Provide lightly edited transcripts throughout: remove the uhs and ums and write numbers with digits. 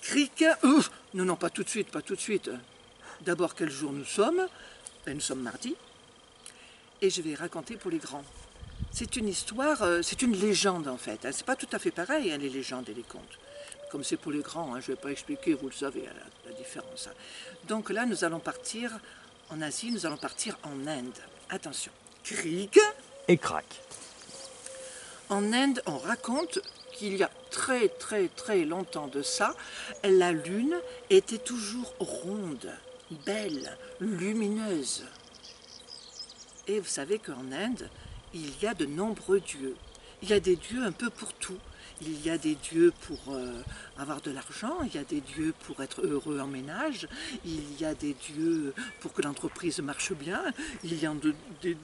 Cric. Non, non, pas tout de suite, pas tout de suite. D'abord, quel jour nous sommes? Nous sommes mardi. Et je vais raconter pour les grands. C'est une histoire, c'est une légende en fait. C'est pas tout à fait pareil, les légendes et les contes. Comme c'est pour les grands, je ne vais pas expliquer, vous le savez, la différence. Donc là, nous allons partir en Asie, nous allons partir en Inde. Attention, cric et crac. En Inde, on raconte qu'il y a très longtemps de ça, la lune était toujours ronde, belle, lumineuse. Et vous savez qu'en Inde, il y a de nombreux dieux. Il y a des dieux un peu pour tout. Il y a des dieux pour avoir de l'argent, il y a des dieux pour être heureux en ménage, il y a des dieux pour que l'entreprise marche bien, il y a des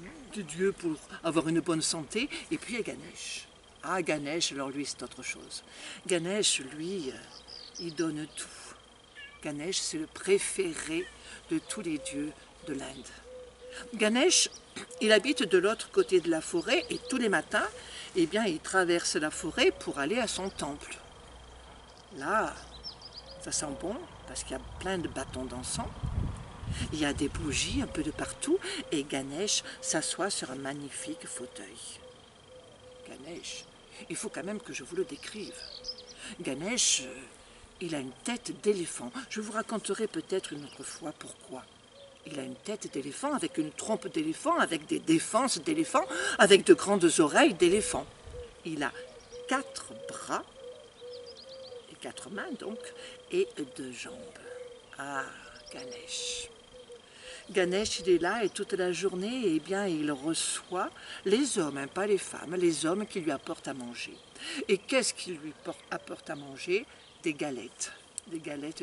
dieux pour avoir une bonne santé, et puis il y a Ganesh. Ah, Ganesh, alors lui, c'est autre chose. Ganesh, lui, il donne tout. Ganesh, c'est le préféré de tous les dieux de l'Inde. Ganesh, il habite de l'autre côté de la forêt et tous les matins, eh bien, il traverse la forêt pour aller à son temple. Là, ça sent bon parce qu'il y a plein de bâtons d'encens. Il y a des bougies un peu de partout et Ganesh s'assoit sur un magnifique fauteuil. Ganesh, il faut quand même que je vous le décrive. Ganesh, il a une tête d'éléphant. Je vous raconterai peut-être une autre fois pourquoi. Il a une tête d'éléphant avec une trompe d'éléphant, avec des défenses d'éléphant, avec de grandes oreilles d'éléphant. Il a 4 bras, et 4 mains donc, et 2 jambes. Ah, Ganesh. Ganesh, il est là et toute la journée, eh bien, il reçoit les hommes, pas les femmes, les hommes qui lui apportent à manger. Et qu'est-ce qu'il lui apporte à manger? Des galettes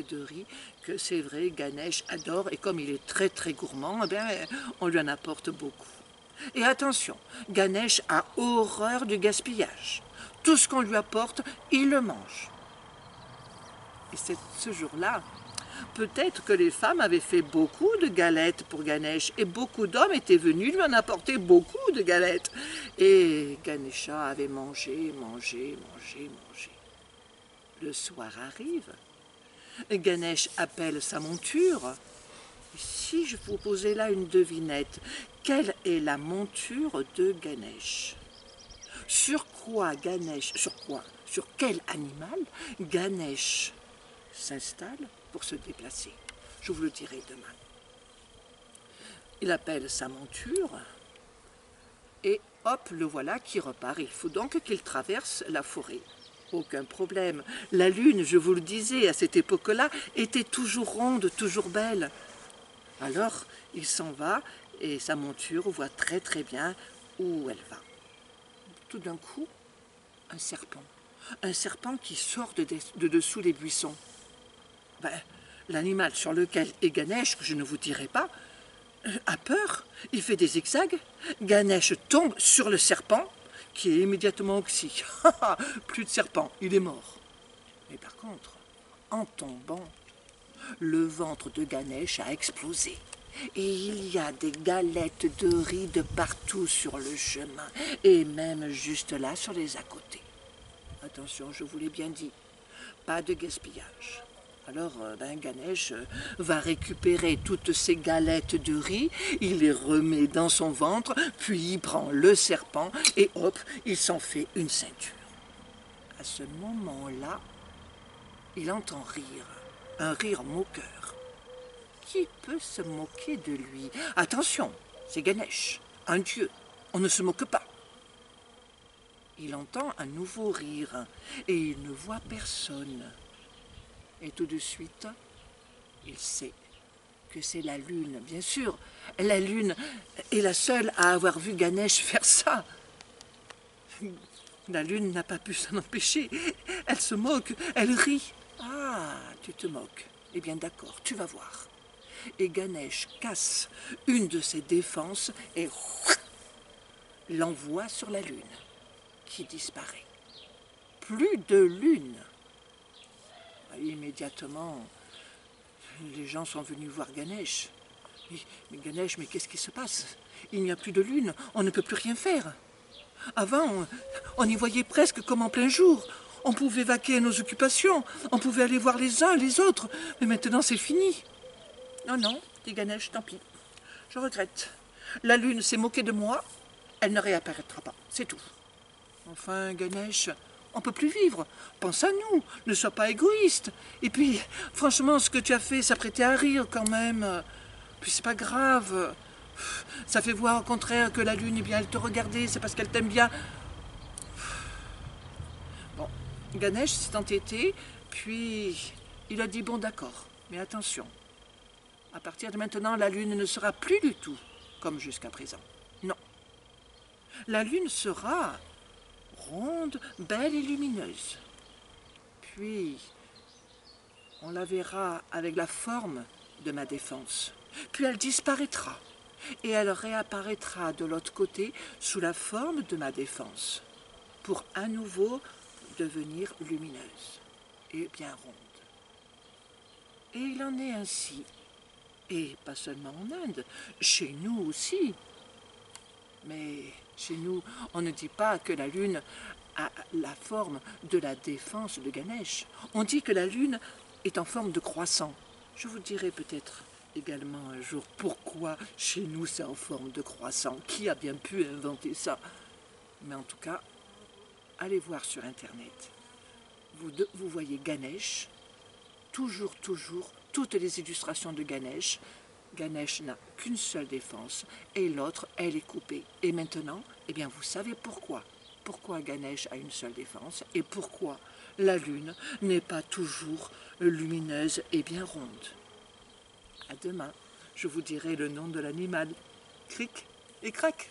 de riz que c'est vrai Ganesh adore et comme il est très gourmand, eh bien, on lui en apporte beaucoup. Et attention, Ganesh a horreur du gaspillage. Tout ce qu'on lui apporte, il le mange. Et ce jour-là, peut-être que les femmes avaient fait beaucoup de galettes pour Ganesh et beaucoup d'hommes étaient venus lui en apporter beaucoup de galettes. Et Ganesha avait mangé. Le soir arrive. Ganesh appelle sa monture. Si je vous posais là une devinette, quelle est la monture de Ganesh? Sur quel animal Ganesh s'installe pour se déplacer? Je vous le dirai demain. Il appelle sa monture et hop, le voilà qui repart. Il faut donc qu'il traverse la forêt. Aucun problème. La lune, je vous le disais, à cette époque-là, était toujours ronde, toujours belle. Alors, il s'en va et sa monture voit très bien où elle va. Tout d'un coup, un serpent qui sort de dessous les buissons. L'animal sur lequel est Ganesh, que je ne vous dirai pas, a peur, il fait des zigzags. Ganesh tombe sur le serpent, qui est immédiatement oxy. Plus de serpent, il est mort. Mais par contre, en tombant, le ventre de Ganesh a explosé. Et il y a des galettes de riz de partout sur le chemin, et même juste là sur les à-côté. Attention, je vous l'ai bien dit, pas de gaspillage. Alors, Ganesh va récupérer toutes ces galettes de riz, il les remet dans son ventre, puis il prend le serpent et hop, il s'en fait une ceinture. À ce moment-là, il entend rire, un rire moqueur. Qui peut se moquer de lui? Attention, c'est Ganesh, un dieu, on ne se moque pas. Il entend un nouveau rire et il ne voit personne. Et tout de suite, il sait que c'est la lune. Bien sûr, la lune est la seule à avoir vu Ganesh faire ça. La lune n'a pas pu s'en empêcher. Elle se moque, elle rit. Ah, tu te moques. Eh bien d'accord, tu vas voir. Et Ganesh casse une de ses défenses et l'envoie sur la lune, qui disparaît. Plus de lune. Immédiatement, les gens sont venus voir Ganesh. Mais Ganesh, mais qu'est-ce qui se passe? Il n'y a plus de lune, on ne peut plus rien faire. Avant, on y voyait presque comme en plein jour. On pouvait vaquer à nos occupations, on pouvait aller voir les uns les autres, mais maintenant c'est fini. Non, non, dit Ganesh, tant pis. Je regrette. La lune s'est moquée de moi, elle ne réapparaîtra pas, c'est tout. Enfin, Ganesh, on ne peut plus vivre. Pense à nous, ne sois pas égoïste. Et puis, franchement, ce que tu as fait, ça prêtait à rire quand même. Puis c'est pas grave. Ça fait voir au contraire que la lune, eh bien, elle te regardait, c'est parce qu'elle t'aime bien. Bon, Ganesh s'est entêté, puis il a dit bon d'accord, mais attention. À partir de maintenant, la lune ne sera plus du tout comme jusqu'à présent. Non. La lune sera ronde, belle et lumineuse. Puis, on la verra avec la forme de ma défense. Puis elle disparaîtra et elle réapparaîtra de l'autre côté sous la forme de ma défense pour à nouveau devenir lumineuse et bien ronde. Et il en est ainsi. Et pas seulement en Inde, chez nous aussi. Mais chez nous, on ne dit pas que la lune a la forme de la défense de Ganesh. On dit que la lune est en forme de croissant. Je vous dirai peut-être également un jour pourquoi chez nous c'est en forme de croissant. Qui a bien pu inventer ça? Mais en tout cas, allez voir sur Internet. Vous voyez Ganesh, toujours, toutes les illustrations de Ganesh. Ganesh n'a qu'une seule défense et l'autre, elle est coupée. Et maintenant, eh bien, vous savez pourquoi. Pourquoi Ganesh a une seule défense et pourquoi la lune n'est pas toujours lumineuse et bien ronde. À demain, je vous dirai le nom de l'animal. Cric et crac.